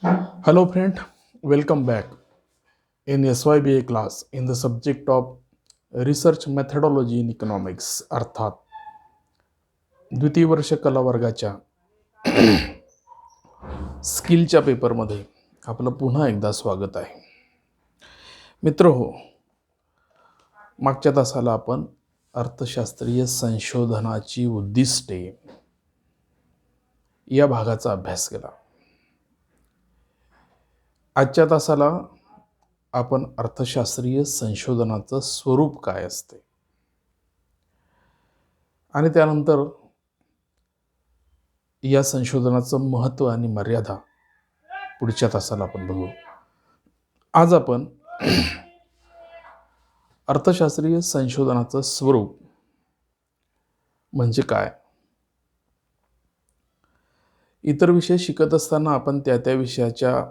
Hello friend, welcome back in SYBA class in the subject of Research Methodology in Economics अर्थात द्वितीय वर्ष कला वर्गाच्या स्किलच्या पेपरमध्ये आपलं पुन्हा एकदा स्वागत आहे. मित्रहो, मागच्या तासाला आपण अर्थशास्त्रीय संशोधनाची उद्दिष्टे या भागाचा अभ्यास केला. आजच्या तासाला आपण अर्थशास्त्रीय संशोधनाचं स्वरूप काय असते आणि त्यानंतर या संशोधनाचं महत्त्व आणि मर्यादा पुढच्या तासाला आपण बघू. आज आपण अर्थशास्त्रीय संशोधनाचं स्वरूप म्हणजे काय, इतर विषय शिकत असताना आपण त्या विषयाच्या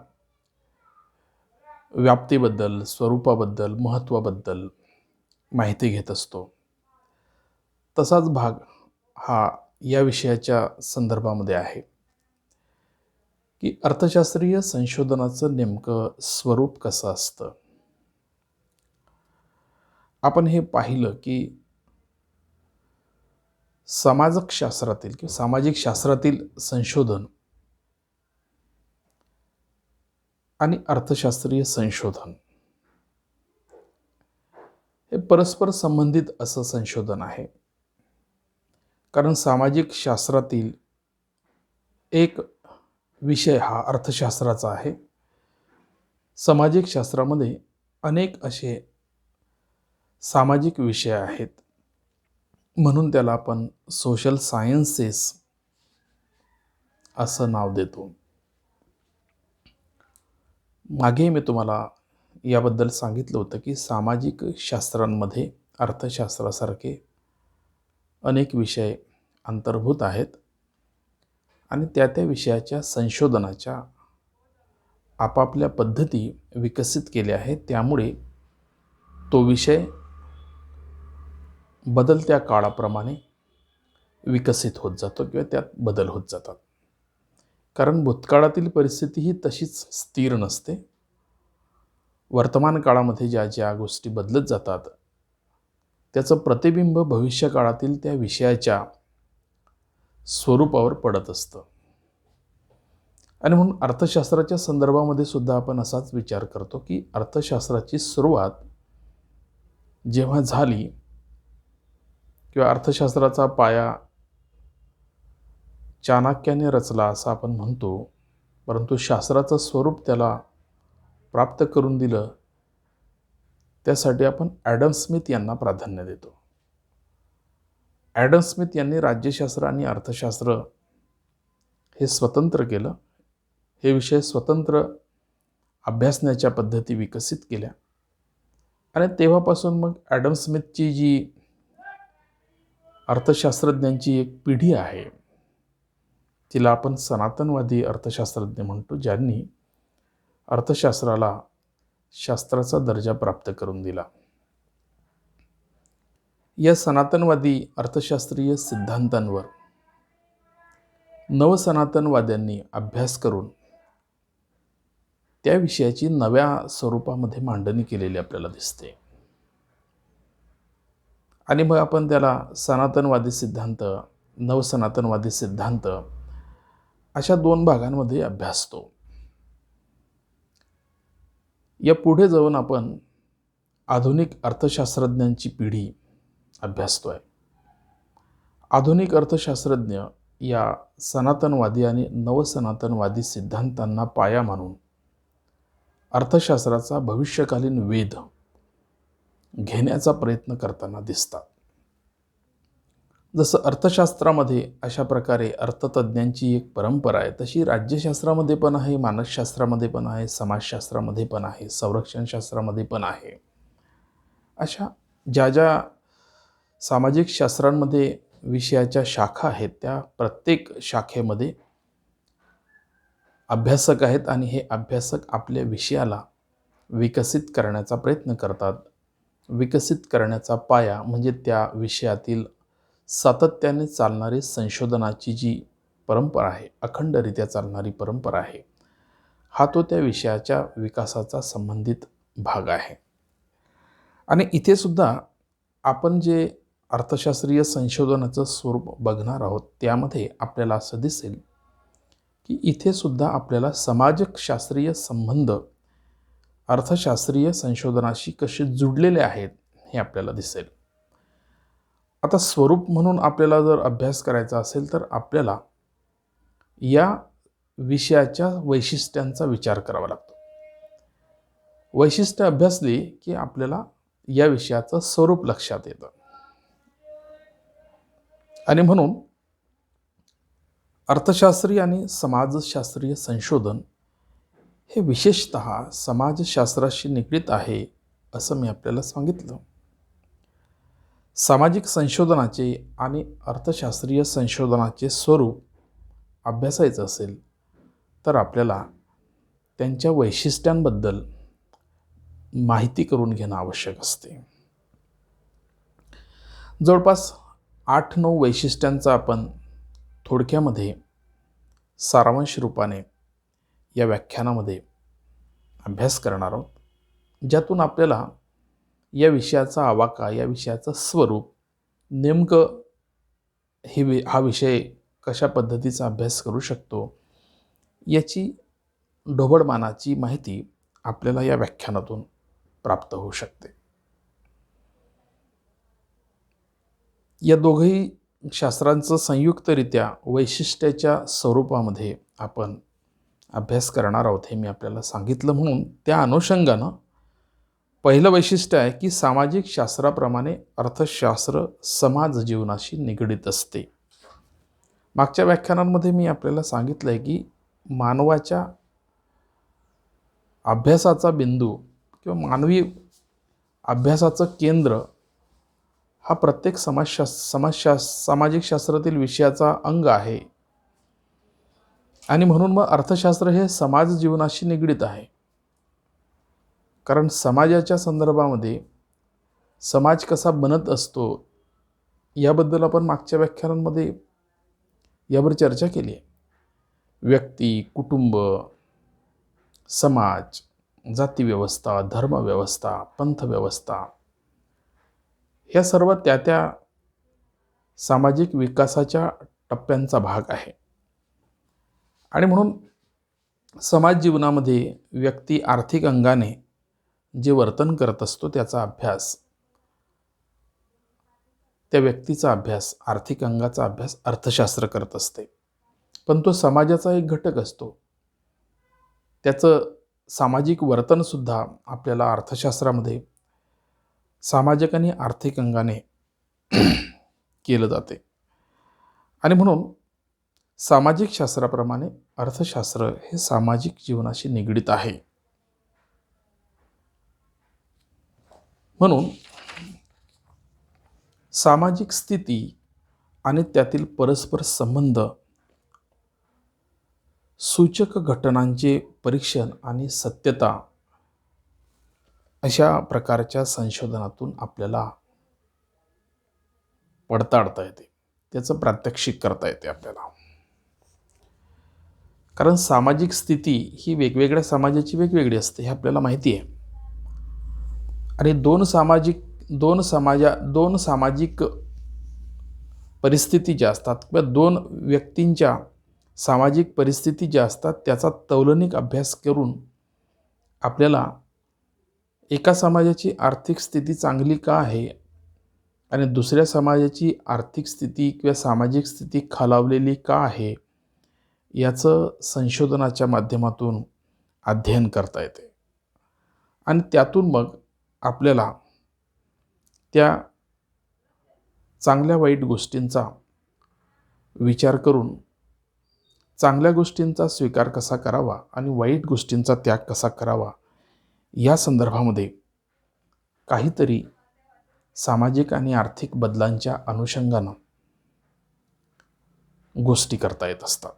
व्याप्तीबद्दल, स्वरूपाबद्दल, महत्त्वाबद्दल माहिती घेत असतो. तसाच भाग हा या विषयाच्या संदर्भामध्ये आहे की अर्थशास्त्रीय संशोधनाचं नेमकं स्वरूप कसं असतं. आपण हे पाहिलं की समाजशास्त्रातील किंवा सामाजिक शास्त्रातील संशोधन आणि अर्थशास्त्रीय संशोधन हे परस्पर संबंधित असं संशोधन आहे. कारण सामाजिक शास्त्रातील एक विषय हा अर्थशास्त्राचा आहे. सामाजिक शास्त्रामध्ये अनेक असे सामाजिक विषय आहेत, म्हणून त्याला आपण सोशल सायन्सेस असं नाव देतो. मागे मी तुम्हाला याबद्दल सांगितलं होतं की सामाजिक शास्त्रांमध्ये अर्थशास्त्रासारखे अनेक विषय अंतर्भूत आहेत आणि त्या विषयाच्या संशोधनाच्या आपापल्या पद्धती विकसित केल्या आहेत. त्यामुळे तो विषय बदलत्या काळाप्रमाणे विकसित होत जातो किंवा त्यात बदल होत जातात. कारण भूतकाळातील परिस्थिती ही तशीच स्थिर नसते. वर्तमान काळामध्ये ज्या ज्या गोष्टी बदलत जातात त्याचं प्रतिबिंब भविष्य काळातील त्या विषयाच्या स्वरूपावर पडत असतं. आणि म्हणून अर्थशास्त्राच्या संदर्भामध्ये सुद्धा आपण असाच विचार करतो की अर्थशास्त्राची सुरुवात जेव्हा झाली किंवा अर्थशास्त्राचा पाया चाणक्याने रचला असं आपण म्हणतो, परंतु शास्त्राचं स्वरूप त्याला प्राप्त करून दिलं त्यासाठी आपण ॲडम स्मिथ यांना प्राधान्य देतो. ॲडम स्मिथ यांनी राज्यशास्त्र आणि अर्थशास्त्र हे स्वतंत्र केलं. हे विषय स्वतंत्र अभ्यासण्याच्या पद्धती विकसित केल्या आणि तेव्हापासून मग ॲडम स्मिथची जी अर्थशास्त्रज्ञांची एक पिढी आहे तिला आपण सनातनवादी अर्थशास्त्रज्ञ म्हणतो, ज्यांनी अर्थशास्त्राला शास्त्राचा दर्जा प्राप्त करून दिला. या सनातनवादी अर्थशास्त्रीय सिद्धांतांवर नवसनातनवाद्यांनी अभ्यास करून त्या विषयाची नव्या स्वरूपामध्ये मांडणी केलेली आपल्याला दिसते. आणि मग आपण त्याला सनातनवादी सिद्धांत, नवसनातनवादी सिद्धांत अशा दोन भागांमध्ये अभ्यासतो. या पुढे जाऊन आपण आधुनिक अर्थशास्त्रज्ञांची पिढी अभ्यासतोय. आधुनिक अर्थशास्त्रज्ञ या सनातनवादी आणि नवसनातनवादी सिद्धांतांना पाया मानून अर्थशास्त्राचा भविष्यकालीन वेध घेण्याचा प्रयत्न करताना दिसतात. जसं अर्थशास्त्रामध्ये अशा प्रकारे अर्थतज्ञांची एक परंपरा आहे, तशी राज्यशास्त्रामध्ये पण आहे, मानसशास्त्रामध्ये पण आहे, समाजशास्त्रामध्ये पण आहे, संरक्षणशास्त्रामध्ये पण आहे. अशा ज्या ज्या सामाजिक शास्त्रांमध्ये विषयाच्या शाखा आहेत त्या प्रत्येक शाखेमध्ये अभ्यासक आहेत आणि हे अभ्यासक आपल्या विषयाला विकसित करण्याचा प्रयत्न करतात. विकसित करण्याचा पाया म्हणजे त्या विषयातील सातत्याने चालणारी संशोधनाची जी परंपरा आहे, अखंडरित्या चालणारी परंपरा आहे, हा तो त्या विषयाच्या विकासाचा संबंधित भाग आहे. आणि इथे सुद्धा आपण जे अर्थशास्त्रीय संशोधनाचं स्वरूप बघणार आहोत त्यामध्ये आपल्याला असं दिसेल की इथे सुद्धा आपल्याला समाजशास्त्रीय संबंध अर्थशास्त्रीय संशोधनाशी कसे जुडलेले आहेत हे आपल्याला दिसेल. आता स्वरूप म्हणून आपल्याला जर अभ्यास करायचा असेल तर आपल्याला या विषयाच्या वैशिष्ट्यांचा विचार करावा लागतो. वैशिष्ट्य अभ्यासली की आपल्याला या विषयाचं स्वरूप लक्षात येतं. आणि म्हणून अर्थशास्त्रीय आणि समाजशास्त्रीय संशोधन हे विशेषतः समाजशास्त्राशी निगडीत आहे असं मी आपल्याला सांगितलं. सामाजिक संशोधनाचे आणि अर्थशास्त्रीय संशोधनाचे स्वरूप अभ्यासायचं असेल तर आपल्याला त्यांच्या वैशिष्ट्यांबद्दल माहिती करून घेणं आवश्यक असते. जवळपास 8-9 वैशिष्ट्यांचा आपण थोडक्यामध्ये सारांश रूपाने या व्याख्यानामध्ये अभ्यास करणार आहोत, ज्यातून आपल्याला या विषयाचा आवाका, या विषयाचं स्वरूप नेमकं हा विषय कशा पद्धतीचा अभ्यास करू शकतो याची ढोबळमानाची माहिती आपल्याला या व्याख्यानातून प्राप्त होऊ शकते. या दोघही शास्त्रांचं संयुक्तरित्या वैशिष्ट्याच्या स्वरूपामध्ये आपण अभ्यास करणार आहोत हे मी आपल्याला सांगितलं. म्हणून त्या अनुषंगानं पहिलं वैशिष्ट्य आहे की सामाजिक शास्त्राप्रमाणे अर्थशास्त्र समाज जीवनाशी निगडीत असते. मागच्या व्याख्यानांमध्ये मी आपल्याला सांगितलं आहे की मानवाच्या अभ्यासाचा बिंदू किंवा मानवी अभ्यासाचं केंद्र हा प्रत्येक सामाजिक शास्त्रातील विषयाचा अंग आहे. आणि म्हणून मग अर्थशास्त्र हे समाज जीवनाशी निगडीत आहे. कारण समाजाच्या संदर्भामध्ये समाज कसा बनत असतो याबद्दल आपण मागच्या व्याख्यानांमध्ये यावर चर्चा केली आहे. व्यक्ती, कुटुंब, समाज, जातीव्यवस्था, धर्मव्यवस्था, पंथव्यवस्था ह्या सर्व त्या सामाजिक विकासाच्या टप्प्यांचा भाग आहे. आणि म्हणून समाज जीवनामध्ये व्यक्ती आर्थिक अंगाने जे वर्तन करत असतो त्याचा अभ्यास, त्या व्यक्तीचा अभ्यास, आर्थिक अंगाचा अभ्यास अर्थशास्त्र करत असते. पण तो समाजाचा एक घटक असतो. त्याचं सामाजिक वर्तनसुद्धा आपल्याला अर्थशास्त्रामध्ये सामाजिक आणि आर्थिक अंगाने केलं जाते. आणि म्हणून सामाजिक शास्त्राप्रमाणे अर्थशास्त्र हे सामाजिक जीवनाशी निगडीत आहे. म्हणून सामाजिक स्थिती आणि त्यातील परस्पर संबंध, सूचक घटनांचे परीक्षण आणि सत्यता अशा प्रकारच्या संशोधनातून आपल्याला पडताळता येते, त्याचं प्रात्यक्षिक करता येते आपल्याला. कारण सामाजिक स्थिती ही वेगवेगळ्या समाजाची वेगवेगळी असते हे आपल्याला माहिती आहे. आणि दोन सामाजिक परिस्थिती ज्या असतात किंवा दोन व्यक्तींच्या सामाजिक परिस्थिती ज्या असतात त्याचा तौलनिक अभ्यास करून आपल्याला एका समाजाची आर्थिक स्थिती चांगली का आहे आणि दुसऱ्या समाजाची आर्थिक स्थिती किंवा सामाजिक स्थिती खालावलेली का आहे याचं संशोधनाच्या माध्यमातून अध्ययन करता येते. आणि त्यातून मग आपल्याला त्या चांगल्या वाईट गोष्टींचा विचार करून चांगल्या गोष्टींचा स्वीकार कसा करावा आणि वाईट गोष्टींचा त्याग कसा करावा या संदर्भामध्ये काहीतरी सामाजिक आणि आर्थिक बदलांच्या अनुषंगानं गोष्टी करता येत असतात.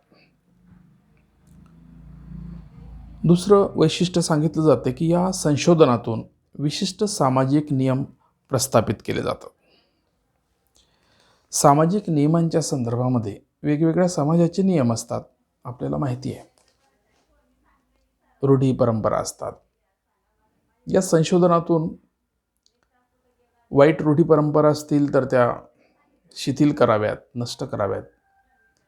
दुसरं वैशिष्ट्य सांगितलं जाते की या संशोधनातून विशिष्ट सामाजिक नियम प्रस्थापित केले जातात. सामाजिक नियमांच्या संदर्भामध्ये वेगवेगळ्या समाजाचे नियम असतात आपल्याला माहिती आहे. रूढी परंपरा असतात. या संशोधनातून वाईट रूढी परंपरा असतील तर त्या शिथिल कराव्यात, नष्ट कराव्यात.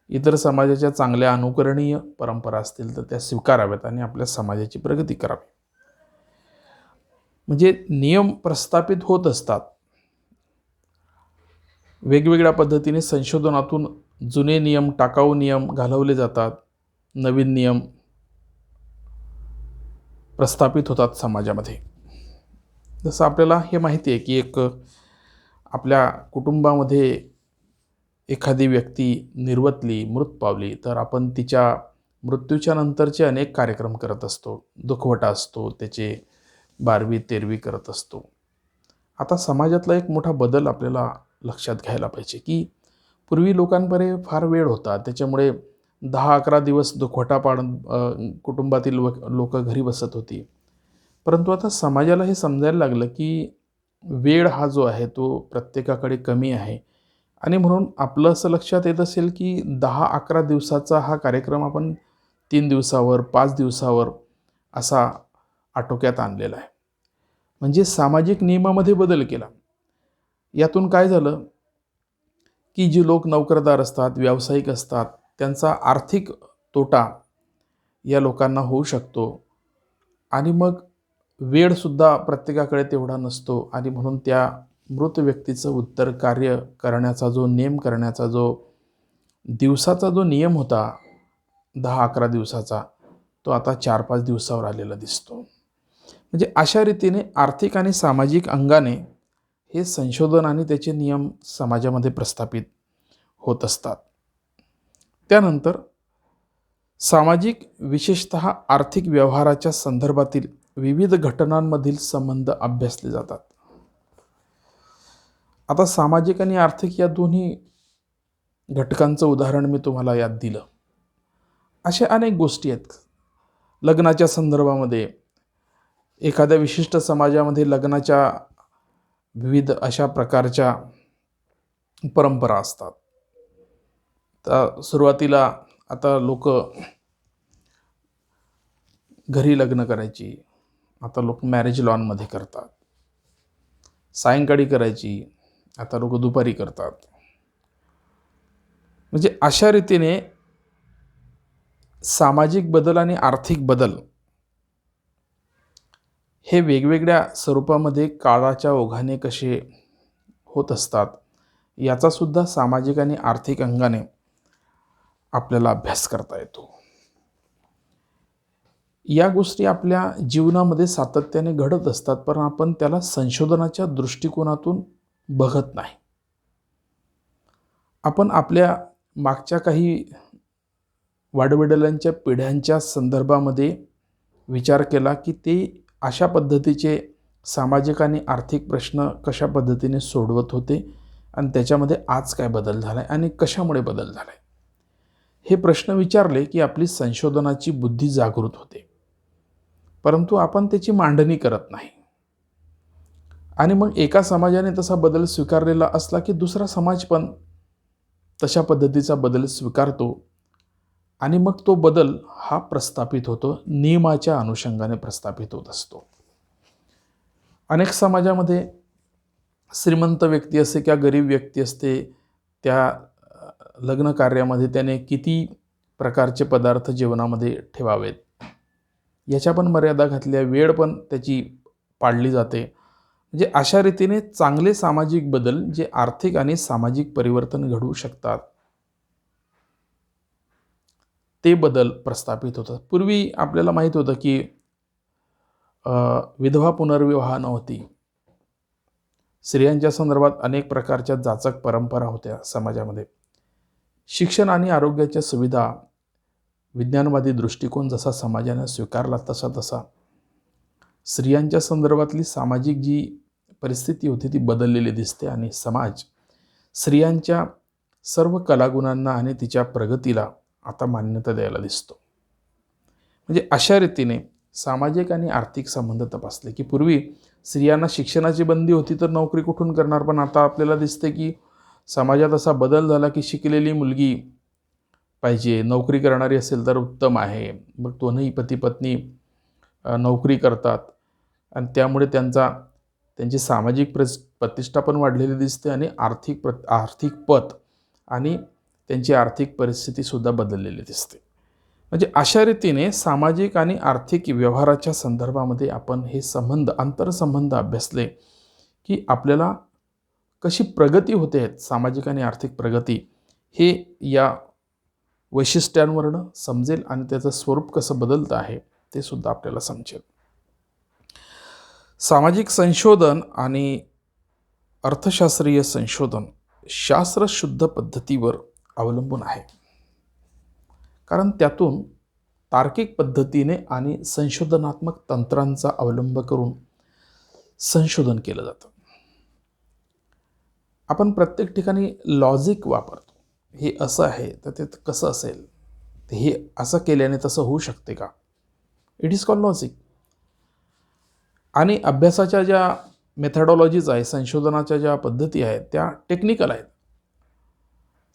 इतर समाजाच्या चांगल्या अनुकरणीय परंपरा असतील तर त्या स्वीकाराव्यात आणि आपल्या समाजाची प्रगती करावी. म्हणजे नियम प्रस्थापित होत असतात. वेगवेगळ्या पद्धतीने संशोधनातून जुने नियम, टाकाऊ नियम घालवले जातात. नवीन नियम प्रस्थापित होतात समाजामध्ये. जसं आपल्याला हे माहिती आहे की आपल्या कुटुंबामध्ये एखादी व्यक्ती निर्वतली, मृत पावली, तर आपण तिच्या मृत्यूच्या नंतरचे अनेक कार्यक्रम करत असतो. दुखवटा असतो, त्याचे 12वी 13वी करत असतो. आता समाजातला एक मोठा बदल आपल्याला लक्षात घ्यायला पाहिजे की पूर्वी लोकांकडे फार वेळ होता, त्याच्यामुळे 10-11 दिवस दुखवटा कुटुंबातील लोक घरी बसत होती. परंतु आता समाजाला हे समजायला लागलं की वेळ हा जो आहे तो प्रत्येकाकडे कमी आहे आणि म्हणून आपलं असं लक्षात येत असेल की 10-11 दिवसाचा हा कार्यक्रम आपण 3 दिवसावर, 5 दिवसावर असा आटोक्यात आणलेला आहे. म्हणजे सामाजिक नियमामध्ये बदल केला. यातून काय झालं की जी लोक नोकरदार असतात, व्यावसायिक असतात, त्यांचा आर्थिक तोटा या लोकांना होऊ शकतो आणि मग वेळसुद्धा प्रत्येकाकडे तेवढा नसतो आणि म्हणून त्या मृत व्यक्तीचं उत्तर कार्य करण्याचा जो दिवसाचा जो नियम होता 10-11 दिवसाचा, तो आता 4-5 दिवसावर आलेला दिसतो. म्हणजे अशा रीतीने आर्थिक आणि सामाजिक अंगाने हे संशोधन आणि त्याचे नियम समाजामध्ये प्रस्थापित होत असतात. त्यानंतर सामाजिक, विशेषतः आर्थिक व्यवहाराच्या संदर्भातील विविध घटनांमधील संबंध अभ्यासले जातात. आता सामाजिक आणि आर्थिक या दोन्ही घटकांचं उदाहरण मी तुम्हाला यात दिलं. अशा अनेक गोष्टी आहेत. लग्नाच्या संदर्भामध्ये एखाद्या विशिष्ट समाजामध्ये लग्नाच्या विविध अशा प्रकारच्या परंपरा असतात. तर सुरुवातीला आता लोक घरी लग्न करायची, आता लोक मॅरेज लॉनमध्ये करतात. सायंकाळी करायची, आता लोक दुपारी करतात. म्हणजे अशा रीतीने सामाजिक बदल आणि आर्थिक बदल हे वेगवेगळ्या स्वरूपामध्ये काळाच्या ओघाने कसे होत असतात याचा सुद्धा सामाजिक आणि आर्थिक अंगाने आपल्याला अभ्यास करता येतो. या गोष्टी आपल्या जीवनामध्ये सातत्याने घडत असतात, पण आपण त्याला संशोधनाच्या दृष्टिकोनातून बघत नाही. आपण आपल्या मागच्या काही वाडवडिलांच्या पिढ्यांच्या संदर्भामध्ये विचार केला की ते अशा पद्धतीचे सामाजिक आणि आर्थिक प्रश्न कशा पद्धतीने सोडवत होते आणि त्याच्यामध्ये आज काय बदल झाला आहे आणि कशामुळे बदल झाला आहे, हे प्रश्न विचारले की आपली संशोधनाची बुद्धी जागृत होते. परंतु आपण त्याची मांडणी करत नाही आणि मग एका समाजाने तसा बदल स्वीकारलेला असला की दुसरा समाज पण तशा पद्धतीचा बदल स्वीकारतो आणि मग तो बदल हा प्रस्थापित होतो, नियमाच्या अनुषंगाने प्रस्थापित होत असतो. अनेक समाजामध्ये श्रीमंत व्यक्ती असते किंवा गरीब व्यक्ती असते, त्या लग्न कार्यामध्ये त्याने किती प्रकारचे पदार्थ जेवणामध्ये ठेवावेत याच्या पण मर्यादा घातल्या, वेळ पण त्याची पाळली जाते. म्हणजे अशा रीतीने चांगले सामाजिक बदल जे आर्थिक आणि सामाजिक परिवर्तन घडवू शकतात ते बदल प्रस्थापित होतात. पूर्वी आपल्याला माहीत होतं की विधवा पुनर्विवाह नव्हती. स्त्रियांच्या संदर्भात अनेक प्रकारच्या जाचक परंपरा होत्या समाजामध्ये. शिक्षण आणि आरोग्याच्या सुविधा, विज्ञानवादी दृष्टिकोन जसा समाजाने स्वीकारला तसा स्त्रियांच्या संदर्भातली सामाजिक जी परिस्थिती होती ती बदललेली दिसते आणि समाज स्त्रियांच्या सर्व कलागुणांना आणि तिच्या प्रगतीला आता मान्यता द्यायला दिसतो. म्हणजे अशा रीतीने सामाजिक आणि आर्थिक संबंध तपासले की पूर्वी स्त्रियांना शिक्षणाची बंदी होती तर नोकरी कुठून करणार, पण आता आपल्याला दिसते की समाजात असा बदल झाला की शिकलेली मुलगी पाहिजे, नोकरी करणारी असेल तर उत्तम आहे. मग दोन्ही पती पत्नी नोकरी करतात आणि त्यामुळे त्यांची सामाजिक प्रतिष्ठा पण वाढलेली दिसते आणि आर्थिक पत आणि त्यांची आर्थिक परिस्थितीसुद्धा बदललेली दिसते. म्हणजे अशा रीतीने सामाजिक आणि आर्थिक व्यवहाराच्या संदर्भामध्ये आपण हे आंतरसंबंध अभ्यासले की आपल्याला कशी प्रगती होते आहेत, सामाजिक आणि आर्थिक प्रगती, हे या वैशिष्ट्यांवरनं समजेल आणि त्याचं स्वरूप कसं बदलतं आहे ते सुद्धा आपल्याला समजेल. सामाजिक संशोधन आणि अर्थशास्त्रीय संशोधन शास्त्रशुद्ध पद्धतीवर अवलंबून आहे, कारण त्यातून तार्किक पद्धतीने आणि संशोधनात्मक तंत्रांचा अवलंब करून संशोधन केलं जातं. आपण प्रत्येक ठिकाणी लॉजिक वापरतो. हे असं आहे तर ते कसं असेल, हे असं केल्याने तसं होऊ शकते का? It is called logic. आणि अभ्यासाच्या ज्या मेथडॉलॉजीज आहे, संशोधनाच्या ज्या पद्धती आहेत, त्या टेक्निकल आहेत.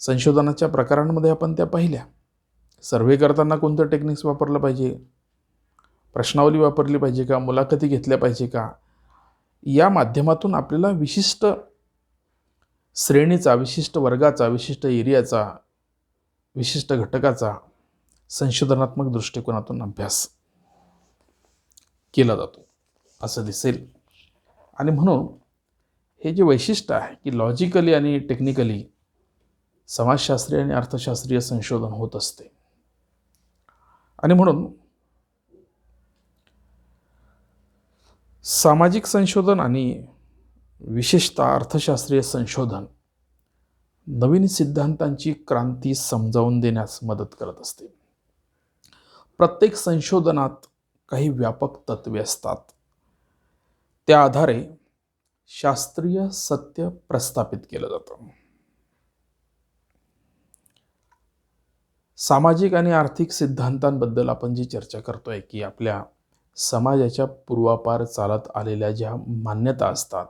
संशोधनाच्या प्रकारांमध्ये आपण त्या पाहिल्या. सर्वे करताना कोणतं टेक्निक्स वापरलं पाहिजे, प्रश्नावली वापरली पाहिजे का, मुलाखती घेतल्या पाहिजे का, या माध्यमातून आपल्याला विशिष्ट श्रेणीचा, विशिष्ट वर्गाचा, विशिष्ट एरियाचा, विशिष्ट घटकाचा संशोधनात्मक दृष्टिकोनातून अभ्यास केला जातो असं दिसेल. आणि म्हणून हे जे वैशिष्ट्य आहे की लॉजिकली आणि टेक्निकली समाजशास्त्रीय आणि अर्थशास्त्रीय संशोधन होत असते. आणि म्हणून सामाजिक संशोधन आणि विशेषतः अर्थशास्त्रीय संशोधन नवीन सिद्धांतांची क्रांती समजावून देण्यास मदत करत असते. प्रत्येक संशोधनात काही व्यापक तत्वे असतात. त्या आधारे शास्त्रीय सत्य प्रस्थापित केलं जातं. सामाजिक आणि आर्थिक सिद्धांतांबद्दल आपण जी चर्चा करतोय की आपल्या समाजाच्या पूर्वापार चालत आलेल्या ज्या मान्यता असतात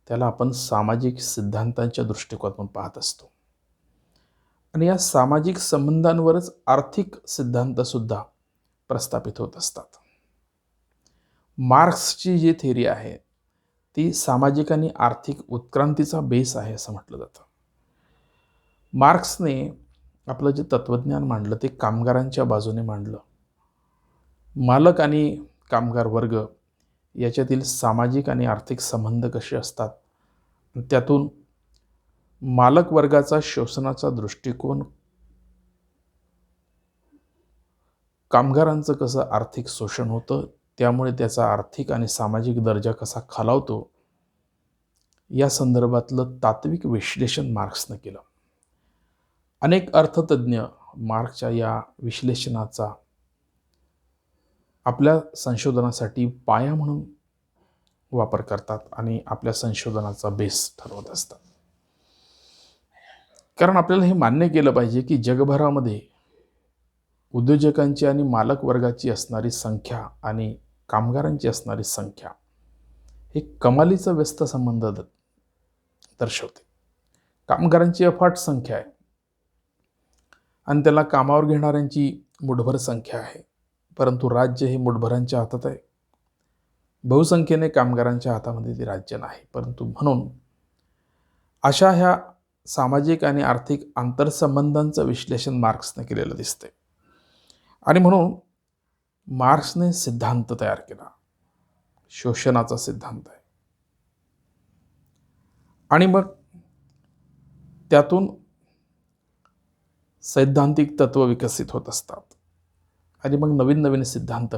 त्याला आपण सामाजिक सिद्धांतांच्या दृष्टिकोनातून पाहत असतो. आणि या सामाजिक संबंधांवरच आर्थिक सिद्धांतसुद्धा प्रस्थापित होत असतात. मार्क्सची जी थेअरी आहे ती सामाजिक आणि आर्थिक उत्क्रांतीचा बेस आहे असं म्हटलं जातं. मार्क्सने आपलं जे तत्त्वज्ञान मांडलं ते कामगारांच्या बाजूने मांडलं. मालक आणि कामगार वर्ग याच्यातील सामाजिक आणि आर्थिक संबंध कसे असतात, त्यातून मालक वर्गाचा शोषणाचा दृष्टिकोन कामगारांचं कसं आर्थिक शोषण होतं, त्यामुळे त्याचा आर्थिक आणि सामाजिक दर्जा कसा खालावतो, या संदर्भातलं तात्विक विश्लेषण मार्क्सने केलं. अनेक अर्थतज्ञ मार्क्सच्या या विश्लेषणाचा आपल्या संशोधनासाठी पाया म्हणून वापर करतात आणि आपल्या संशोधनाचा बेस ठरवत असतात. कारण आपल्याला हे मान्य केलं पाहिजे की जगभरामध्ये उद्योजकांची आणि मालक वर्गाची असणारी संख्या आणि कामगारांची असणारी संख्या हे कमालीचा व्यस्त संबंध दर्शवते. कामगारांची अफाट संख्या आहे आणि त्याला कामावर घेणाऱ्यांची मुठभर संख्या आहे, परंतु राज्य हे मुठभरांच्या हातात आहे. बहुसंख्येने कामगारांच्या हातामध्ये ते राज्य नाही. परंतु म्हणून अशा ह्या सामाजिक आणि आर्थिक आंतरसंबंधांचं विश्लेषण मार्क्सने केलेलं दिसते. आणि म्हणून मार्क्सने सिद्धांत तयार केला, शोषणाचा सिद्धांत आहे. आणि मग त्यातून सैद्धांतिक तत्व विकसित होत असतात आणि मग नवीन नवीन सिद्धांत,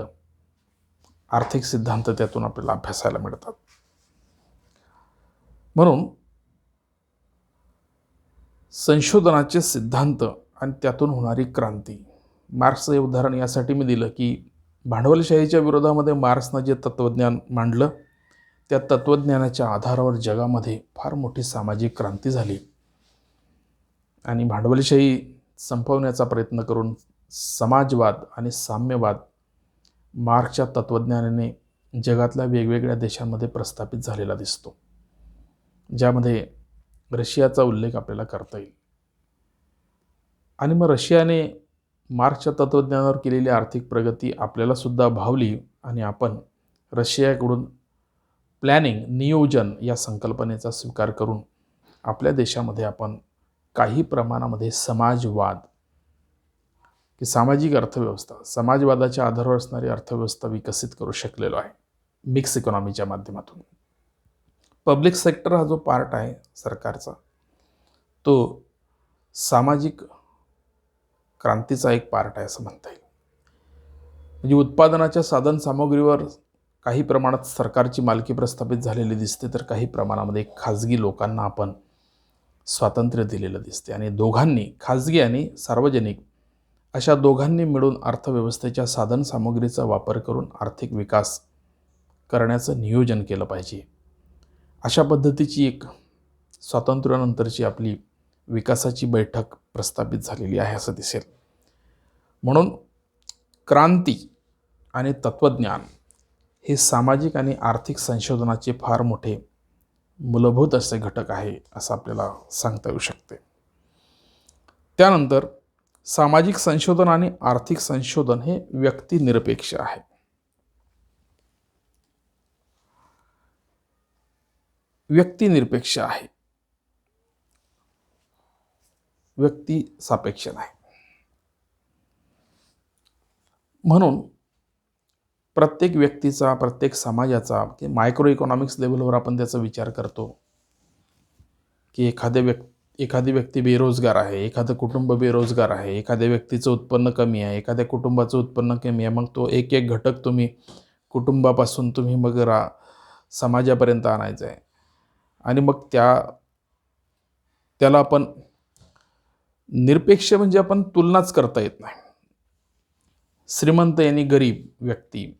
आर्थिक सिद्धांत त्यातून आपल्याला अभ्यासायला मिळतात. म्हणून संशोधनाचे सिद्धांत आणि त्यातून होणारी क्रांती. मार्क्सचं हे उदाहरण यासाठी मी दिलं की भांडवलशाहीच्या विरोधामध्ये मार्क्सनं जे तत्त्वज्ञान मांडलं त्या तत्त्वज्ञानाच्या आधारावर जगामध्ये फार मोठी सामाजिक क्रांती झाली आणि भांडवलशाही संपवण्याचा प्रयत्न करून समाजवाद आणि साम्यवाद मार्क्सच्या तत्त्वज्ञानाने जगातल्या वेगवेगळ्या देशांमध्ये प्रस्थापित झालेला दिसतो, ज्यामध्ये रशियाचा उल्लेख आपल्याला करता येईल. आणि मग रशियाने मार्क्सच्या तत्त्वज्ञानावर केलेली आर्थिक प्रगती आपल्याला सुद्धा भावली आणि आपण रशियाकडून प्लॅनिंग, नियोजन या संकल्पनेचा स्वीकार करून आपल्या देशामध्ये आपण काही प्रमाणामध्ये समाजवाद की सामाजिक अर्थव्यवस्था, समाजवादाच्या आधारावर असणारी अर्थव्यवस्था विकसित करू शकलेलो आहे मिक्स इकॉनॉमीच्या माध्यमातून. पब्लिक सेक्टर हा जो पार्ट आहे सरकारचा, तो सामाजिक क्रांतीचा एक पार्ट आहे असं म्हणता येईल. म्हणजे उत्पादनाच्या साधन सामग्रीवर काही प्रमाणात सरकारची मालकी प्रस्थापित झालेली दिसते, तर काही प्रमाणामध्ये खाजगी लोकांना आपण स्वातंत्र्य दिलेलं दिसते. आणि दोघांनी, खाजगी आणि सार्वजनिक, अशा दोघांनी मिळून अर्थव्यवस्थेच्या साधन सामग्रीचा वापर करून आर्थिक विकास करण्याचं नियोजन केलं पाहिजे. अशा पद्धतीची एक स्वातंत्र्यानंतरची आपली विकासाची बैठक प्रस्थापित झालेली आहे असं दिसेल. म्हणून क्रांती आणि तत्त्वज्ञान हे सामाजिक आणि आर्थिक संशोधनाचे फार मोठे मूलभूत असे घटक आहे असं आपल्याला सांगता येऊ शकते. त्यानंतर सामाजिक संशोधन आणि आर्थिक संशोधन हे व्यक्तिनिरपेक्ष आहे. व्यक्तिनिरपेक्ष आहे, व्यक्ती सापेक्ष नाही. म्हणून प्रत्येक व्यक्तीचा, प्रत्येक समाजाचा की मायक्रो इकॉनॉमिक्स लेवलवर आपण त्याचा विचार करतो की एखादी व्यक्ती बेरोजगार आहे, एखादं कुटुंब बेरोजगार आहे, एखाद्या व्यक्तीचं उत्पन्न कमी आहे, एखाद्या कुटुंबाचं उत्पन्न कमी आहे. मग तो एक एक घटक तुम्ही कुटुंबापासून तुम्ही मग समाजापर्यंत आणायचा आहे. आणि मग त्याला आपण निरपेक्ष म्हणजे आपण तुलनाच करता येत नाही. श्रीमंत आणि गरीब व्यक्ती,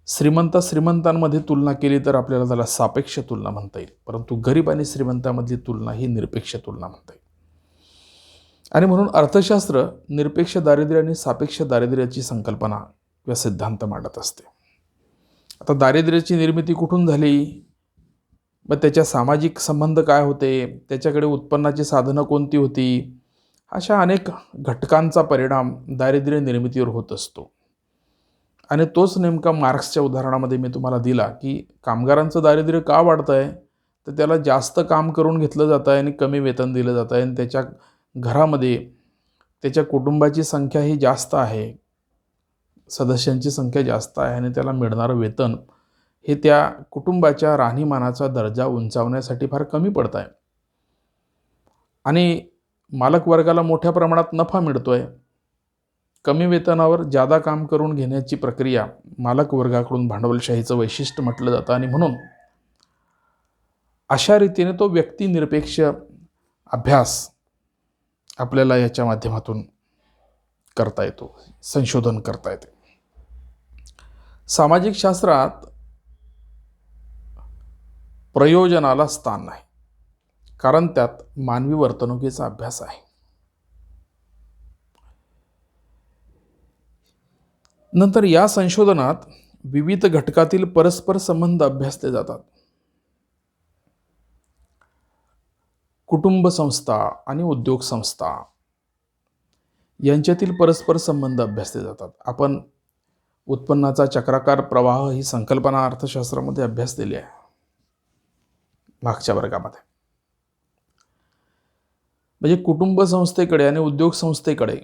श्रीमंतांमध्ये तुलना केली तर आपल्याला त्याला सापेक्ष तुलना म्हणता येईल, परंतु गरीब आणि श्रीमंतामधली तुलना ही निरपेक्ष तुलना म्हणता येईल. आणि म्हणून अर्थशास्त्र निरपेक्ष दारिद्र्य आणि सापेक्ष दारिद्र्याची संकल्पना किंवा सिद्धांत मांडत असते. आता दारिद्र्याची निर्मिती कुठून झाली, मग त्याच्या सामाजिक संबंध काय होते, त्याच्याकडे उत्पन्नाची साधनं कोणती होती, अशा अनेक घटकांचा परिणाम दारिद्र्य निर्मितीवर होत असतो. आणि तोच नेमका मार्क्सच्या उदाहरणामध्ये मी तुम्हाला दिला की कामगारांचं दारिद्र्य का वाढतं आहे, तर त्याला जास्त काम करून घेतलं जातं आहे आणि कमी वेतन दिलं जातं आहे. आणि त्याच्या घरामध्ये त्याच्या कुटुंबाची संख्या ही जास्त आहे, सदस्यांची संख्या जास्त आहे, आणि त्याला मिळणारं वेतन हे त्या कुटुंबाच्या राहणीमानाचा दर्जा उंचावण्यासाठी फार कमी पडत आहे. आणि मालक वर्गाला मोठ्या प्रमाणात नफा मिळतो आहे. कमी वेतनावर जादा काम करून घेण्याची प्रक्रिया मालक वर्गाकडून भांडवलशाहीचं वैशिष्ट्य म्हटलं जातं. आणि म्हणून अशा रीतीने तो व्यक्तिनिरपेक्ष अभ्यास आपल्याला याच्या माध्यमातून करता येतो, संशोधन करता येते. सामाजिक शास्त्रात प्रयोजनाला स्थान नाही, कारण त्यात मानवी वर्तणुकीचा अभ्यास आहे. नंतर या संशोधनात विविध घटकातील परस्पर संबंध अभ्यासले जातात. कुटुंब संस्था आणि उद्योग संस्था यांच्यातील परस्पर संबंध अभ्यासले जातात. आपण उत्पन्नाचा चक्राकार प्रवाह ही संकल्पना अर्थशास्त्रामध्ये अभ्यासलेली आहे मागच्या वर्गामध्ये. म्हणजे कुटुंब संस्थेकडे आणि उद्योग संस्थेकडे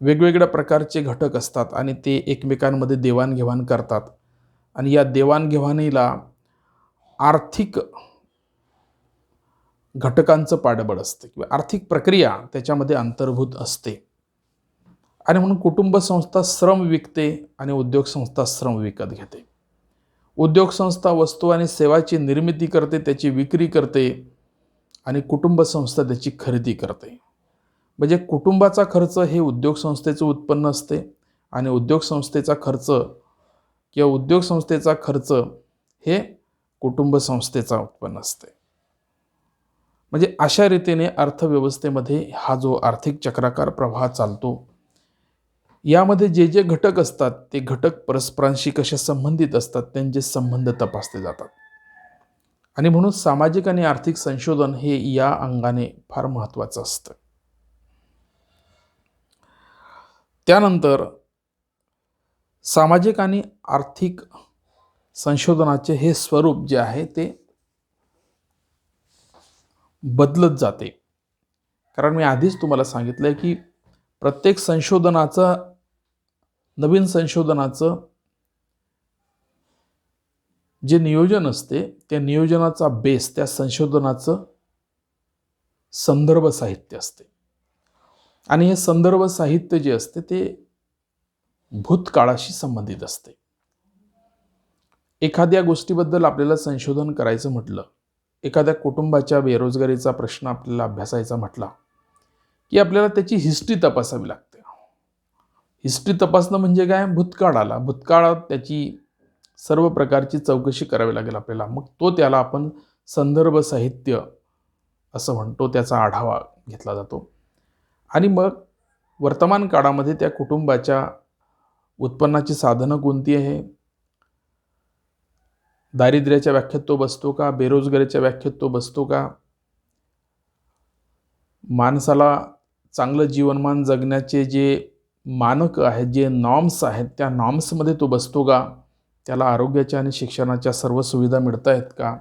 वेगवेगळ्या प्रकारचे घटक असतात आणि ते एकमेकांमध्ये देवाणघेवाण करतात. आणि या देवाणघेवाणीला आर्थिक घटकांचं पाठबळ असते किंवा आर्थिक प्रक्रिया त्याच्यामध्ये अंतर्भूत असते. आणि म्हणून कुटुंब संस्था श्रम विकते आणि उद्योग संस्था श्रम विकत घेते. उद्योग संस्था वस्तू आणि सेवाची निर्मिती करते, त्याची विक्री करते, आणि कुटुंब संस्था त्याची खरेदी करते. म्हणजे कुटुंबाचा खर्च हे उद्योग संस्थेचं उत्पन्न असते आणि उद्योग संस्थेचा खर्च किंवा उद्योग संस्थेचा खर्च हे कुटुंब संस्थेचा उत्पन्न असते. म्हणजे अशा रीतीने अर्थव्यवस्थेमध्ये हा जो आर्थिक चक्राकार प्रवाह चालतो, यामध्ये जे जे घटक असतात ते घटक परस्परांशी कसे संबंधित असतात त्यांचे संबंध तपासले जातात. आणि म्हणून सामाजिक आणि आर्थिक संशोधन हे या अंगाने फार महत्त्वाचं असतं. त्यानंतर सामाजिक आणि आर्थिक संशोधनाचे हे स्वरूप जे आहे ते बदलत जाते. कारण मी आधीच तुम्हाला सांगितलंय की प्रत्येक नवीन संशोधनाचं जे नियोजन असते त्या नियोजनाचा बेस त्या संशोधनाचं संदर्भ साहित्य असते. आणि हे संदर्भ साहित्य जे असते ते भूतकाळाशी संबंधित असते. एखाद्या गोष्टीबद्दल आपल्याला संशोधन करायचं म्हटलं, एखाद्या कुटुंबाच्या बेरोजगारीचा प्रश्न आपल्याला अभ्यासायचा म्हटला की आपल्याला त्याची हिस्ट्री तपासावी लागते. हिस्ट्री तपासणं म्हणजे काय? भूतकाळात त्याची सर्व प्रकारची चौकशी करावी लागेल आपल्याला. मग त्याला आपण संदर्भ साहित्य असं म्हणतो, त्याचा आढावा घेतला जातो. आणि मग वर्तमान काळामध्ये त्या कुटुंबाच्या उत्पन्नाची साधनं कोणती आहे, दारिद्र्याच्या व्याख्येत तो बसतो का, बेरोजगारीच्या व्याख्येत तो बसतो का, माणसाला चांगलं जीवनमान जगण्याचे जे मानक आहेत, जे नॉर्म्स आहेत, त्या नॉर्म्समध्ये तो बसतो का, त्याला आरोग्याच्या आणि शिक्षणाच्या सर्व सुविधा मिळत आहेत का,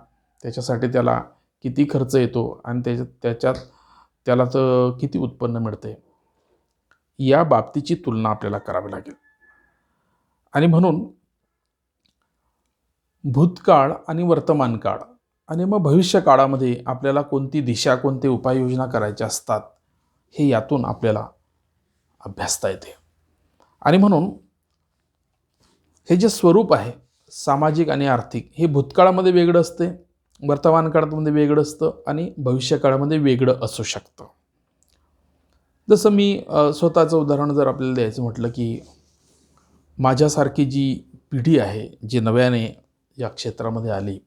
त्याच्यासाठी त्याला किती खर्च येतो आणि त्याच्यात त्याला तर किती उत्पन्न मिळते, या बाबतीची तुलना आपल्याला करावी लागेल. आणि म्हणून भूतकाळ आणि वर्तमान काळ आणि मग भविष्य काळामध्ये आपल्याला कोणती दिशा, कोणते उपाययोजना करायच्या असतात, हे यातून आपल्याला अभ्यासता येते. आणि म्हणून हे जे स्वरूप आहे सामाजिक आणि आर्थिक, हे भूतकाळामध्ये वेगळं असते, वर्तमान काळामध्ये वेगळं असतं आणि भविष्य काळामध्ये वेगळं असू शकतं. जसं मी स्वतःचं उदाहरण जर आपल्याला द्यायचं म्हटलं की माझ्यासारखी जी पिढी आहे, जी नव्याने या क्षेत्रामध्ये आली,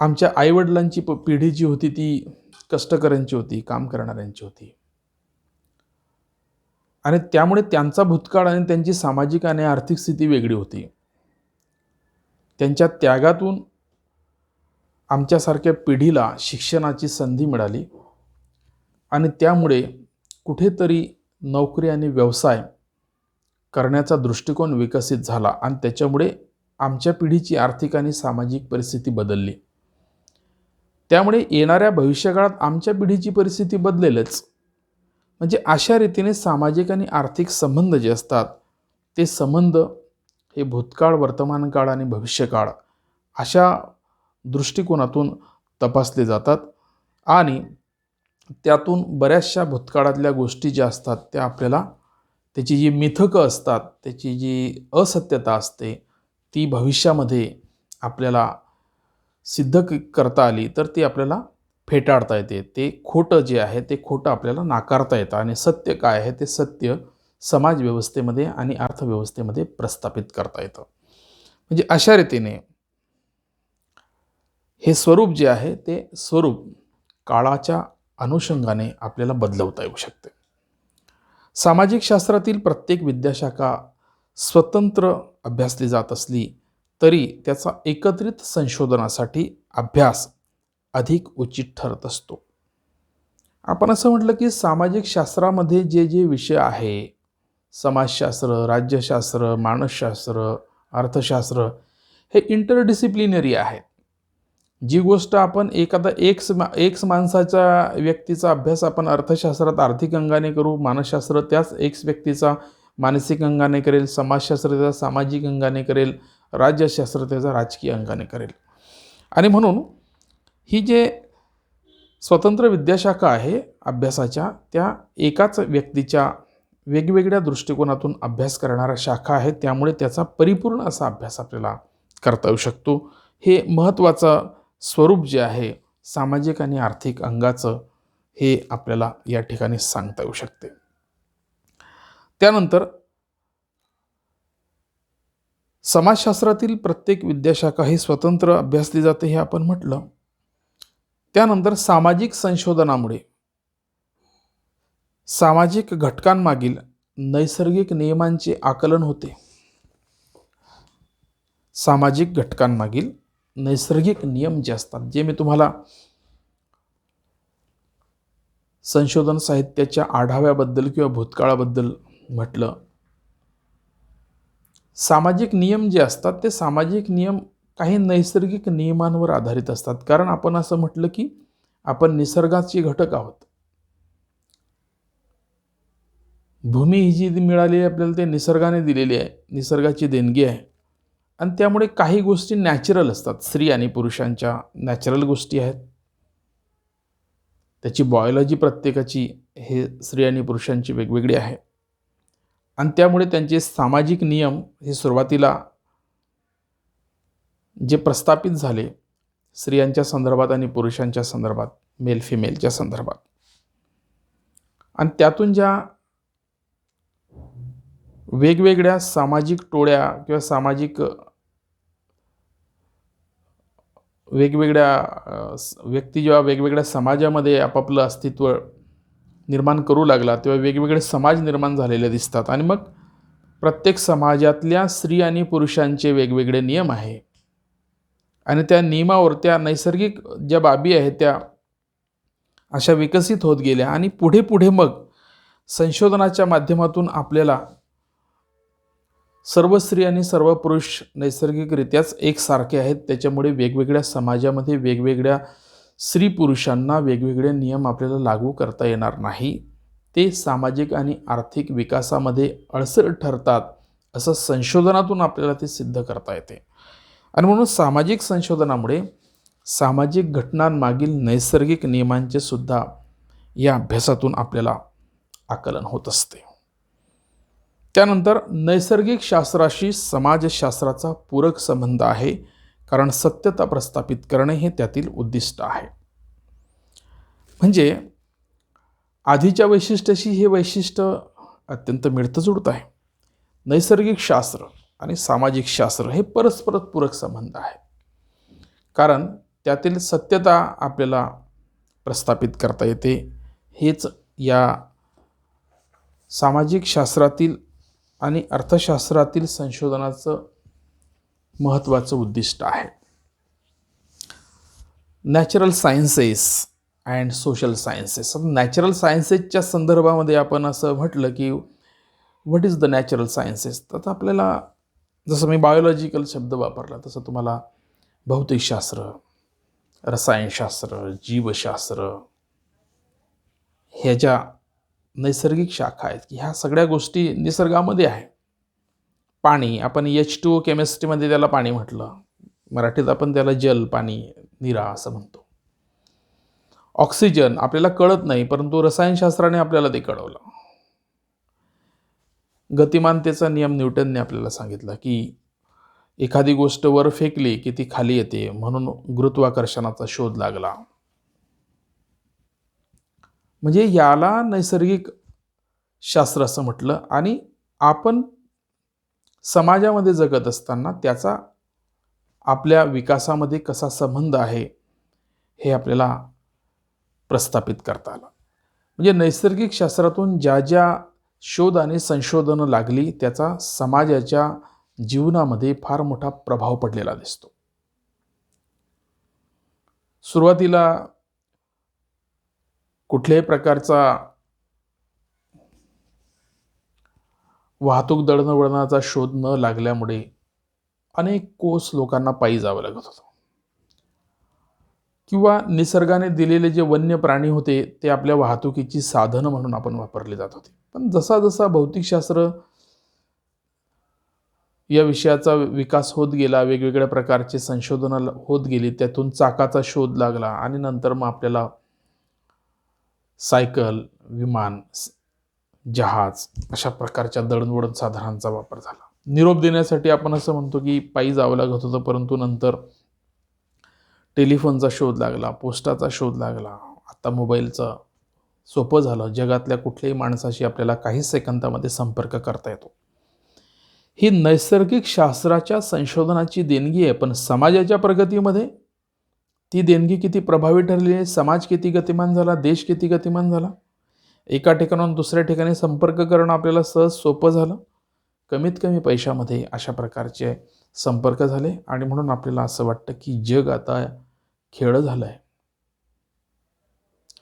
आमच्या आईवडिलांची पिढी जी होती ती कष्टकऱ्यांची होती, काम करणाऱ्यांची होती. आणि त्यामुळे त्यांचा भूतकाळ आणि त्यांची सामाजिक आणि आर्थिक स्थिती वेगळी होती. त्यांच्या त्यागातून आमच्यासारख्या पिढीला शिक्षणाची संधी मिळाली आणि त्यामुळे कुठेतरी नोकरी आणि व्यवसाय करण्याचा दृष्टिकोन विकसित झाला आणि त्याच्यामुळे आमच्या पिढीची आर्थिक आणि सामाजिक परिस्थिती बदलली. त्यामुळे येणाऱ्या भविष्यकाळात आमच्या पिढीची परिस्थिती बदलेलच. म्हणजे अशा रीतीने सामाजिक आणि आर्थिक संबंध जे असतात ते संबंध हे भूतकाळ, वर्तमान काळ आणि भविष्यकाळ अशा दृष्टिकोनातून तपासले जातात आणि त्यातून बऱ्याचशा भूतकाळातल्या गोष्टी ज्या असतात त्या आपल्याला, त्याची जी मिथकं असतात, त्याची जी असत्यता असते, ती भविष्यामध्ये आपल्याला सिद्ध करता आली तर ती आपल्याला फेटाळता येते. ते खोटं जे आहे ते खोटं आपल्याला नाकारता येतं आणि सत्य काय आहे ते सत्य समाज व्यवस्थेमध्ये आणि अर्थव्यवस्थेमध्ये प्रस्थापित करता येतं. म्हणजे अशा रीतीने हे स्वरूप जे आहे ते स्वरूप काळाच्या अनुषंगाने आपल्याला बदलवता येऊ शकते. सामाजिक शास्त्रातील प्रत्येक विद्याशाखा स्वतंत्र अभ्यासली जात असली तरी त्याचा एकत्रित संशोधनासाठी अभ्यास अधिक उचित ठरत असतो. आपण असं म्हटलं की सामाजिक शास्त्रामध्ये जे जे विषय आहे, समाजशास्त्र, राज्यशास्त्र, मानसशास्त्र, अर्थशास्त्र, हे इंटरडिसिप्लिनरी आहेत. जी गोष्ट आपण एखादा एक्स माणसाच्या व्यक्तीचा अभ्यास आपण अर्थशास्त्रात आर्थिक अंगाने करू, मानसशास्त्र त्याच एक्स व्यक्तीचा मानसिक अंगाने करेल, समाजशास्त्र त्याचा सामाजिक अंगाने करेल, राज्यशास्त्र त्याचा राजकीय अंगाने करेल. आणि म्हणून ही जे स्वतंत्र विद्याशाखा आहे अभ्यासाच्या, त्या एकाच व्यक्तीच्या वेगवेगळ्या दृष्टिकोनातून अभ्यास करणाऱ्या शाखा आहेत. त्यामुळे त्याचा परिपूर्ण असा अभ्यास आपल्याला करता येऊ शकतो. हे महत्त्वाचं स्वरूप जे आहे सामाजिक आणि आर्थिक अंगाचं, हे आपल्याला या ठिकाणी सांगता येऊ शकते. त्यानंतर समाजशास्त्रातील प्रत्येक विद्याशाखा ही स्वतंत्र अभ्यासली जाते हे आपण म्हटलं. त्यानंतर सामाजिक संशोधनामुळे सामाजिक घटकांमागील नैसर्गिक नियमांचे आकलन होते. सामाजिक घटकांमागील नैसर्गिक नियम जे असतात, जे मी तुम्हाला संशोधन साहित्याच्या आढाव्याबद्दल किंवा भूतकाळाबद्दल म्हटलं, सामाजिक नियम जे असतात ते सामाजिक नियम काही नैसर्गिक नियमांवर आधारित असतात. कारण आपण असं म्हटलं की आपण निसर्गाचे घटक आहोत. भूमी ही जी मिळाली आहे आपल्याला ते निसर्गाने दिलेली आहे, निसर्गाची देणगी आहे. आणि त्यामुळे काही गोष्टी नॅचरल असतात. स्त्री आणि पुरुषांच्या नॅचरल गोष्टी आहेत. त्याची बायोलॉजी प्रत्येकाची हे स्त्री आणि पुरुषांची वेगवेगळी आहे. आणि त्यामुळे त्यांचे सामाजिक नियम हे सुरुवातीला जे प्रस्थापित झाले स्त्रियांच्या संदर्भात आणि पुरुषांच्या संदर्भात, मेल फिमेलच्या संदर्भात, आणि त्यातून ज्या वेगवेगळ्या सामाजिक टोळ्या किंवा सामाजिक वेगवेगळ्या व्यक्ती जेव्हा वेगवेगळ्या समाजामध्ये आपापलं अस्तित्व निर्माण करू लागला तेव्हा वेगवेगळे समाज निर्माण झालेले दिसतात. आणि मग प्रत्येक समाजातल्या स्त्री आणि पुरुषांचे वेगवेगळे नियम आहे आणि त्या नियमावर त्या नैसर्गिक ज्या बाबी आहेत त्या अशा विकसित होत गेल्या. आणि पुढे पुढे मग संशोधनाच्या माध्यमातून आपल्याला सर्व स्त्री आणि सर्व पुरुष नैसर्गिकरित्याच एकसारखे आहेत. त्याच्यामुळे वेगवेगळ्या समाजामध्ये वेगवेगळ्या स्त्री पुरुषांना वेगवेगळे नियम आपल्याला लागू करता येणार नाही. ते सामाजिक आणि आर्थिक विकासामध्ये अडसर ठरतात असं संशोधनातून आपल्याला ते सिद्ध करता येते. आणि म्हणून सामाजिक संशोधनामुळे सामाजिक घटनांमागील नैसर्गिक नियमांचे सुद्धा या अभ्यासातून आपल्याला आकलन होत असते. त्यानंतर नैसर्गिक शास्त्राशी समाजशास्त्राचा पूरक संबंध आहे, कारण सत्यता प्रस्थापित करणे हे त्यातील उद्दिष्ट आहे. म्हणजे आधीच्या वैशिष्ट्याशी हे वैशिष्ट्य अत्यंत मिळतं जुळतं आहे. नैसर्गिक शास्त्र आणि सामाजिक शास्त्र हे परस्पर पूरक संबंध आहे, कारण त्यातील सत्यता आपल्याला प्रस्थापित करता येते. हेच या सामाजिक शास्त्रातील आणि अर्थशास्त्रातील संशोधनाचं महत्त्वाचं उद्दिष्ट आहे. Natural sciences and social sciences. Natural सायन्सेसच्या संदर्भामध्ये आपण असं म्हटलं की what is the natural sciences, तर आपल्याला जसं मी बायोलॉजिकल शब्द वापरला तसं तुम्हाला भौतिकशास्त्र, रसायनशास्त्र, जीवशास्त्र ह्या ज्या नैसर्गिक शाखा आहेत की ह्या सगळ्या गोष्टी निसर्गामध्ये आहे. पाणी, आपण H2O केमिस्ट्रीमध्ये त्याला पाणी म्हटलं, मराठीत आपण त्याला जल, पाणी, निरा असं म्हणतो. ऑक्सिजन आपल्याला कळत नाही, परंतु रसायनशास्त्राने आपल्याला ते कळवलं. गतिमानतेचा नियम न्यूटनने आपल्याला सांगितला की एखादी गोष्ट वर फेकली की ती खाली येते, म्हणून गुरुत्वाकर्षणाचा शोध लागला. म्हणजे याला नैसर्गिक शास्त्र असं म्हटलं. आणि आपण समाजामध्ये जगत असताना त्याचा आपल्या विकासामध्ये कसा संबंध आहे हे आपल्याला प्रस्थापित करता आला. म्हणजे नैसर्गिक शास्त्रातून ज्या ज्या शोध आणि संशोधनं लागली त्याचा समाजाच्या जीवनामध्ये फार मोठा प्रभाव पडलेला दिसतो. सुरुवातीला कुठल्याही प्रकारचा वाहतूक दळणवळणाचा शोध न लागल्यामुळे अनेक कोस लोकांना पायी जावं लागत होतं, किंवा निसर्गाने दिलेले जे वन्य प्राणी होते ते आपल्या वाहतुकीची साधनं म्हणून आपण वापरले जात होते. पण जसा जसा भौतिकशास्त्र या विषयाचा विकास होत गेला, वेगवेगळ्या प्रकारचे संशोधन होत गेली, त्यातून चाकाचा शोध लागला आणि नंतर मग आपल्याला सायकल, विमान, जहाज अशा प्रकारच्या दळणवळण साधनांचा वापर झाला. निरोप देण्यासाठी आपण असं म्हणतो की पायी जावं लागत होतं, परंतु नंतर टेलिफोनचा शोध लागला, पोस्टाचा शोध लागला, आता मोबाईलचं सोपं झालं. जगातल्या कुठल्याही माणसाशी आपल्याला काही सेकंदामध्ये संपर्क करता येतो. ही नैसर्गिक शास्त्राच्या संशोधनाची देणगी आहे. पण समाजाच्या प्रगतीमध्ये ती देणगी किती प्रभावी ठरली आहे, समाज किती गतिमान झाला, देश किती गतिमान झाला. एका ठिकाणाहून दुसऱ्या ठिकाणी संपर्क करणं आपल्याला सहज सोपं झालं. कमीत कमी पैशामध्ये अशा प्रकारचे संपर्क झाले आणि म्हणून आपल्याला असं वाटतं की जग आता खेळ झालं आहे.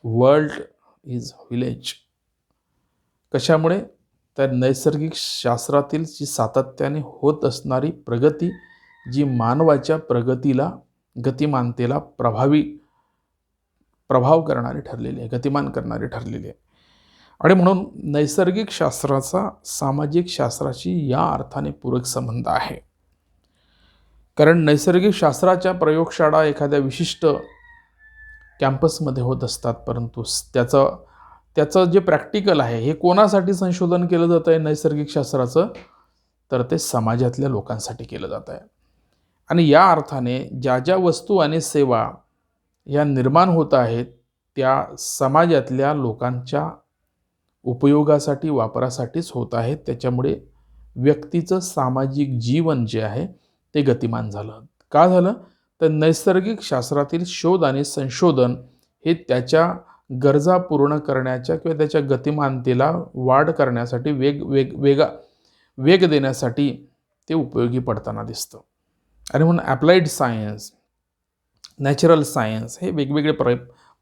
World is village. कशामुळे? तर नैसर्गिक शास्त्रातील जी सातत्याने होत असणारी प्रगती, जी मानवाच्या प्रगतीला, गतिमानतेला प्रभाव करणारी ठरलेली आहे, गतिमान करणारी ठरलेली आहे. आणि म्हणून नैसर्गिक शास्त्राचा सामाजिक शास्त्राशी या अर्थाने पूरक संबंध आहे. कारण नैसर्गिक शास्त्राच्या प्रयोगशाळा एखाद्या विशिष्ट कॅम्पसमध्ये होत असतात, परंतु त्याचं जे प्रॅक्टिकल आहे हे कोणासाठी संशोधन केलं जातं आहे नैसर्गिक शास्त्राचं, तर ते समाजातल्या लोकांसाठी केलं जात आहे. आणि या अर्थाने ज्या ज्या वस्तू आणि सेवा या निर्माण होत आहेत त्या समाजातल्या लोकांच्या उपयोगासाठी, वापरासाठीच होत आहेत. त्याच्यामुळे व्यक्तीचं सामाजिक जीवन जे आहे ते गतिमान झालं. का झालं? तर नैसर्गिक शास्त्रातील शोध आणि संशोधन हे त्याच्या गरजा पूर्ण करण्याच्या किंवा त्याच्या गतिमानतेला वाढ करण्यासाठी, वेग देण्यासाठी ते उपयोगी पडताना दिसतं. आणि म्हणून ॲप्लाइड सायन्स, नॅचरल सायन्स हे वेगवेगळे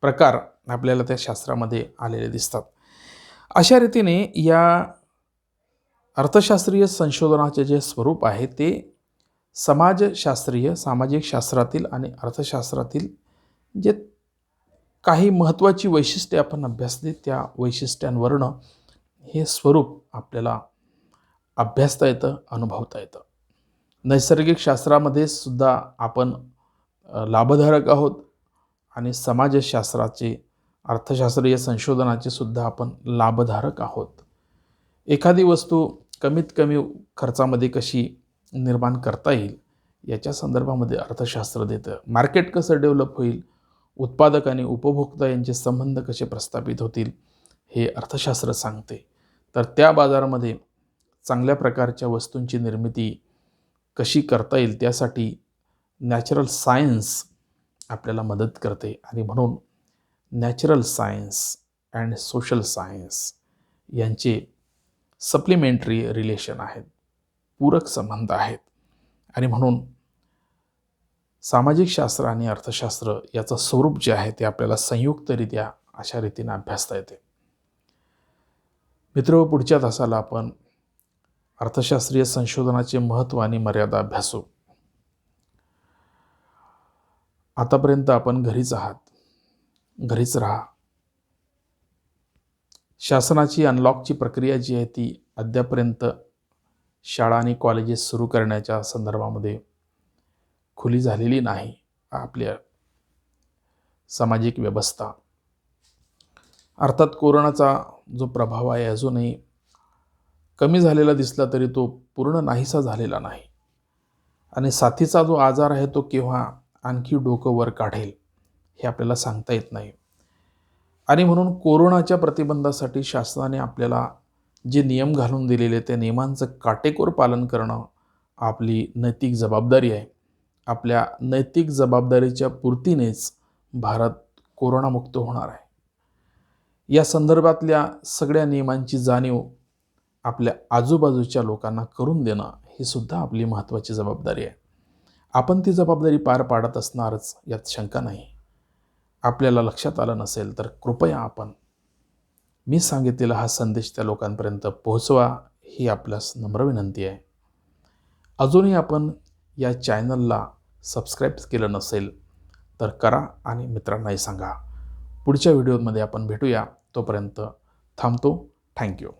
प्रकार आपल्याला त्या शास्त्रामध्ये आलेले दिसतात. अशा रीतीने या अर्थशास्त्रीय संशोधनाचे जे स्वरूप आहे ते समाजशास्त्रीय, सामाजिक शास्त्रातील आणि अर्थशास्त्रातील जे काही महत्त्वाची वैशिष्ट्ये आपण अभ्यासली त्या वैशिष्ट्यांवरनं हे स्वरूप आपल्याला अभ्यासता येतं, अनुभवता येतं. नैसर्गिक शास्त्रामध्ये सुद्धा आपण लाभधारक आहोत आणि समाजशास्त्राचे, अर्थशास्त्रीय संशोधनाचे सुद्धा आपण लाभधारक आहोत. एखादी वस्तू कमीत कमी खर्चामध्ये कशी निर्माण करता येईल याच्या संदर्भामध्ये अर्थशास्त्र देतं. मार्केट कसं डेव्हलप होईल, उत्पादक आणि उपभोक्ता यांचे संबंध कसे प्रस्थापित होतील हे अर्थशास्त्र सांगते. तर त्या बाजारामध्ये चांगल्या प्रकारच्या वस्तूंची निर्मिती कशी करता येईल त्यासाठी नॅचरल सायन्स आपल्याला मदत करते. आणि म्हणून natural science and social science यांचे सप्लिमेंटरी रिलेशन आहेत, पूरक संबंध आहेत. आणि म्हणून सामाजिक शास्त्र आणि अर्थशास्त्र याचं स्वरूप जे आहे ते आपल्याला संयुक्तरित्या अशा रीतीने अभ्यासता येते. मित्र, पुढच्या तासाला आपण अर्थशास्त्रीय संशोधनाचे महत्त्व आणि मर्यादा अभ्यासू. आतापर्यंत आपण घरीच आहात, घरीच राहा. शासनाची अनलॉकची प्रक्रिया जी आहे ती अद्यापर्यंत शाळा आणि कॉलेजेस सुरू करण्याच्या संदर्भामध्ये खुली झालेली नाही. आपल्या सामाजिक व्यवस्था, अर्थात कोरोनाचा जो प्रभाव आहे अजूनही कमी झालेला दिसला तरी तो पूर्ण नाहीसा झालेला नाही. आणि साथीचा जो आजार आहे तो केव्हा आणखी डोकं वर काढेल हे आपल्याला सांगता येत नाही. आणि म्हणून कोरोनाच्या प्रतिबंधासाठी शासनाने आपल्याला जे नियम घालून दिलेले त्या नियमांचं काटेकोर पालन करणं आपली नैतिक जबाबदारी आहे. आपल्या नैतिक जबाबदारीच्या पूर्तीनेच भारत कोरोनामुक्त होणार आहे. या संदर्भातल्या सगळ्या नियमांची जाणीव आपल्या आजूबाजूच्या लोकांना करून देणं ही सुद्धा आपली महत्त्वाची जबाबदारी आहे. आपण ती जबाबदारी पार पाडत असणारच यात शंका नाही. आपल्याला लक्षात आलं नसेल तर कृपया आपण मी सांगितलेला हा संदेश त्या लोकांपर्यंत पोहोचवा ही आपल्यास नम्र विनंती आहे. अजूनही आपण या चॅनलला सबस्क्राईब केलं नसेल तर करा आणि मित्रांनाही सांगा. पुढच्या व्हिडिओमध्ये आपण भेटूया. तोपर्यंत थांबतो. थँक्यू.